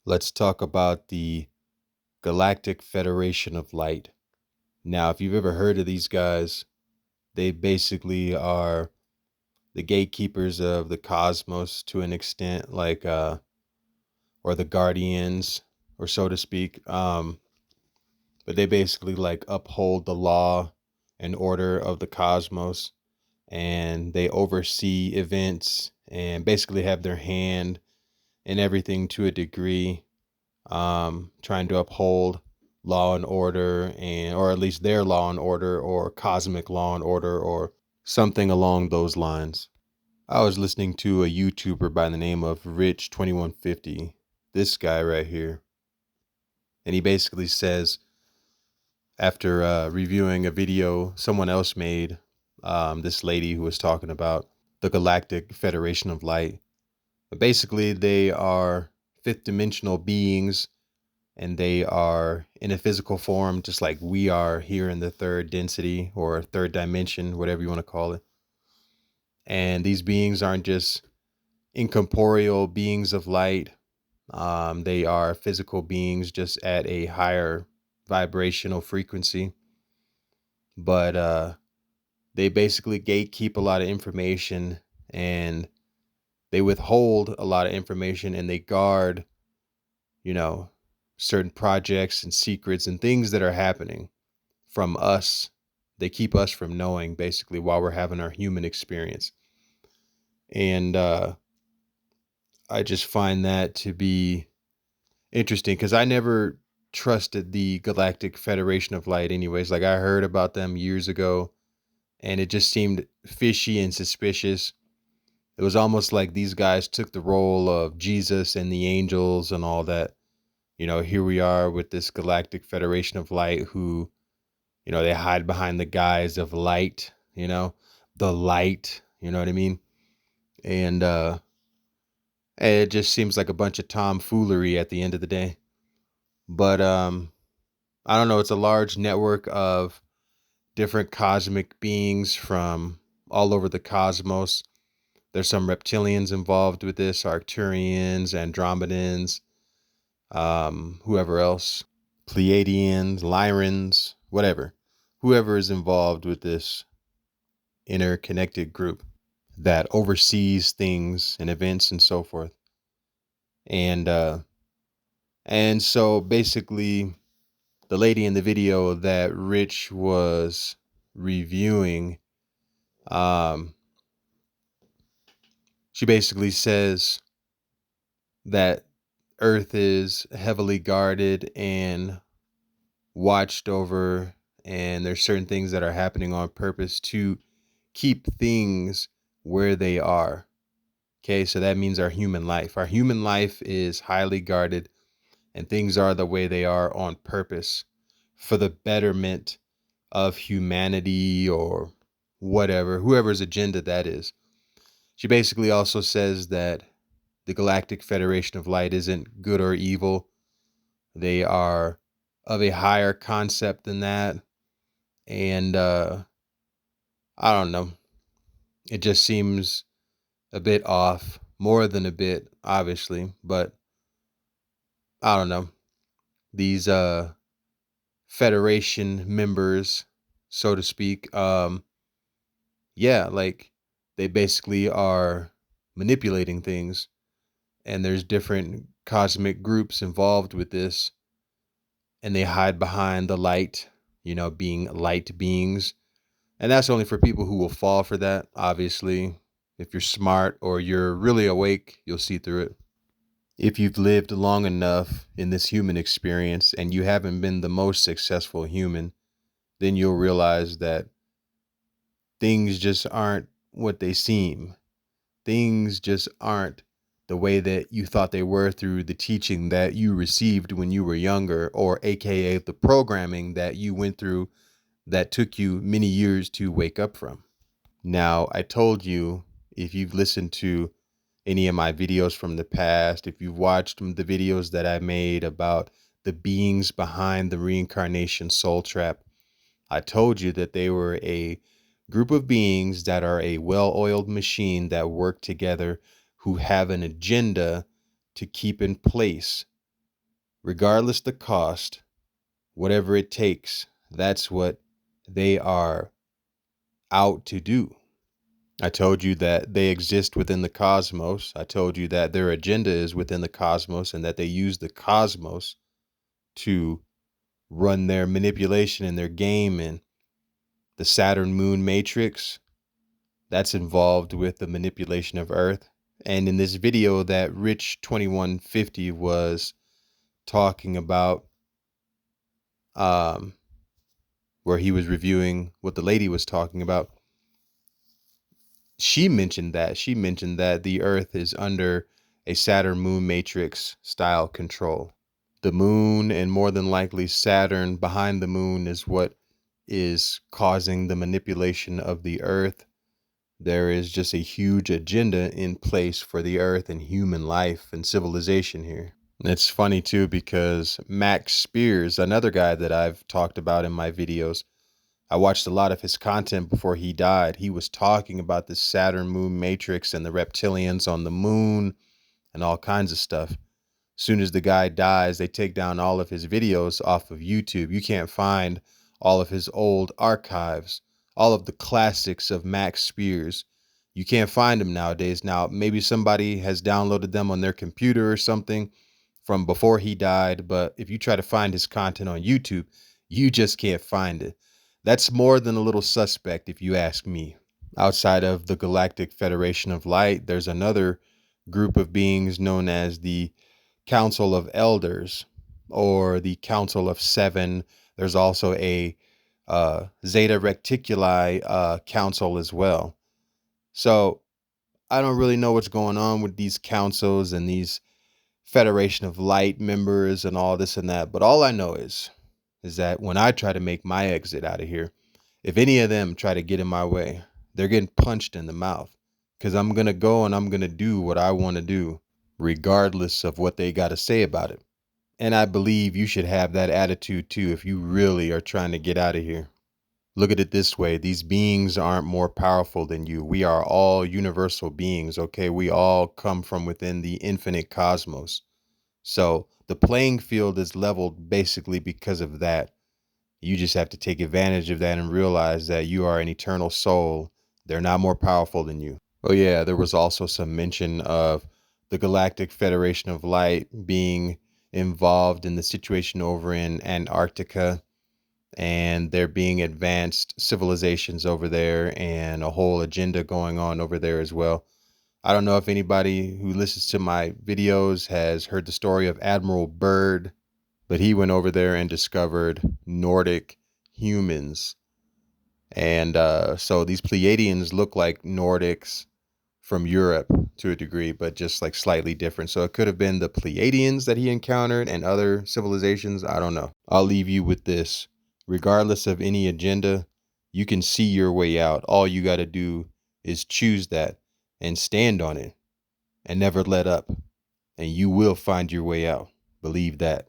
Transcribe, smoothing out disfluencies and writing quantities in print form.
Let's talk about the Galactic Federation of Light. Now, if you've ever heard of these guys, they basically are the gatekeepers of the cosmos to an extent, or the guardians, or so to speak. But they basically like uphold the law and order of the cosmos, and they oversee events and basically have their hand in everything to a degree, trying to uphold law and order, and or at least their law and order, or cosmic law and order, or something along those lines. I was listening to a YouTuber by the name of Rich 2150, this guy right here, and he basically says, after reviewing a video someone else made, this lady who was talking about the Galactic Federation of Light. But basically, they are fifth dimensional beings, and they are in a physical form, just like we are here in the third density or third dimension, whatever you want to call it. And these beings aren't just incorporeal beings of light. They are physical beings just at a higher vibrational frequency. But they basically gatekeep a lot of information, and they withhold a lot of information, and they guard, you know, certain projects and secrets and things that are happening from us. They keep us from knowing basically while we're having our human experience. And I just find that to be interesting because I never trusted the Galactic Federation of Light, anyways. Like, I heard about them years ago, and it just seemed fishy and suspicious. It was almost like these guys took the role of Jesus and the angels and all that. Here we are with this Galactic Federation of Light who, they hide behind the guise of light, the light, you know what I mean? And it just seems like a bunch of tomfoolery at the end of the day. But I don't know, it's a large network of different cosmic beings from all over the cosmos. There's some reptilians involved with this, Arcturians, Andromedans, whoever else, Pleiadians, Lyrans, whatever. Whoever is involved with this interconnected group that oversees things and events and so forth. And so basically, the lady in the video that Rich was reviewing, um, she basically says that Earth is heavily guarded and watched over, and there's certain things that are happening on purpose to keep things where they are. Okay, so that means our human life. Our human life is highly guarded, and things are the way they are on purpose for the betterment of humanity or whatever, whoever's agenda that is. She basically also says that the Galactic Federation of Light isn't good or evil. They are of a higher concept than that. And I don't know. It just seems a bit off, more than a bit, obviously, but I don't know. These Federation members, so to speak, yeah, like they basically are manipulating things, and there's different cosmic groups involved with this, and they hide behind the light, being light beings. And that's only for people who will fall for that, obviously. If you're smart or you're really awake, you'll see through it. If you've lived long enough in this human experience and you haven't been the most successful human, then you'll realize that things just aren't what they seem. Things just aren't the way that you thought they were through the teaching that you received when you were younger, or AKA the programming that you went through that took you many years to wake up from. Now, I told you, if you've listened to any of my videos from the past, if you've watched the videos that I made about the beings behind the reincarnation soul trap, I told you that they were a group of beings that are a well-oiled machine that work together, who have an agenda to keep in place Regardless the cost, whatever it takes, that's what they are out to do. I told you that they exist within the cosmos. I told you that their agenda is within the cosmos and that they use the cosmos to run their manipulation and their game. And the Saturn moon matrix, that's involved with the manipulation of Earth. And in this video that Rich 2150 was talking about, um, where he was reviewing what the lady was talking about, she mentioned that the Earth is under a Saturn moon matrix style control. The moon, and more than likely Saturn behind the moon, is what is causing the manipulation of the Earth. There is just a huge agenda in place for the Earth and human life and civilization here. It's funny too, because Max Spears, another guy that I've talked about in my videos, I watched a lot of his content before he died. He was talking about the Saturn moon matrix and the reptilians on the moon and all kinds of stuff. Soon as the guy dies, they take down all of his videos off of YouTube. You can't find all of his old archives, all of the classics of Max Spears. You can't find them nowadays. Now, maybe somebody has downloaded them on their computer or something from before he died, but if you try to find his content on YouTube, you just can't find it. That's more than a little suspect, if you ask me. Outside of the Galactic Federation of Light, there's another group of beings known as the Council of Elders, or the Council of Seven. There's also a Zeta Reticuli council as well. So I don't really know what's going on with these councils and these Federation of Light members and all this and that. But all I know is that when I try to make my exit out of here, if any of them try to get in my way, they're getting punched in the mouth, because I'm going to go and I'm going to do what I want to do, regardless of what they got to say about it. And I believe you should have that attitude too if you really are trying to get out of here. Look at it this way. These beings aren't more powerful than you. We are all universal beings, okay? We all come from within the infinite cosmos. So the playing field is leveled basically because of that. You just have to take advantage of that and realize that you are an eternal soul. They're not more powerful than you. Oh yeah, there was also some mention of the Galactic Federation of Light being involved in the situation over in Antarctica, and there being advanced civilizations over there and a whole agenda going on over there as well. I don't know if anybody who listens to my videos has heard the story of Admiral Byrd, but he went over there and discovered Nordic humans. And so these Pleiadians look like Nordics from Europe to a degree, but just like slightly different. So it could have been the Pleiadians that he encountered and other civilizations. I don't know. I'll leave you with this. Regardless of any agenda, you can see your way out. All you got to do is choose that and stand on it and never let up. And you will find your way out. Believe that.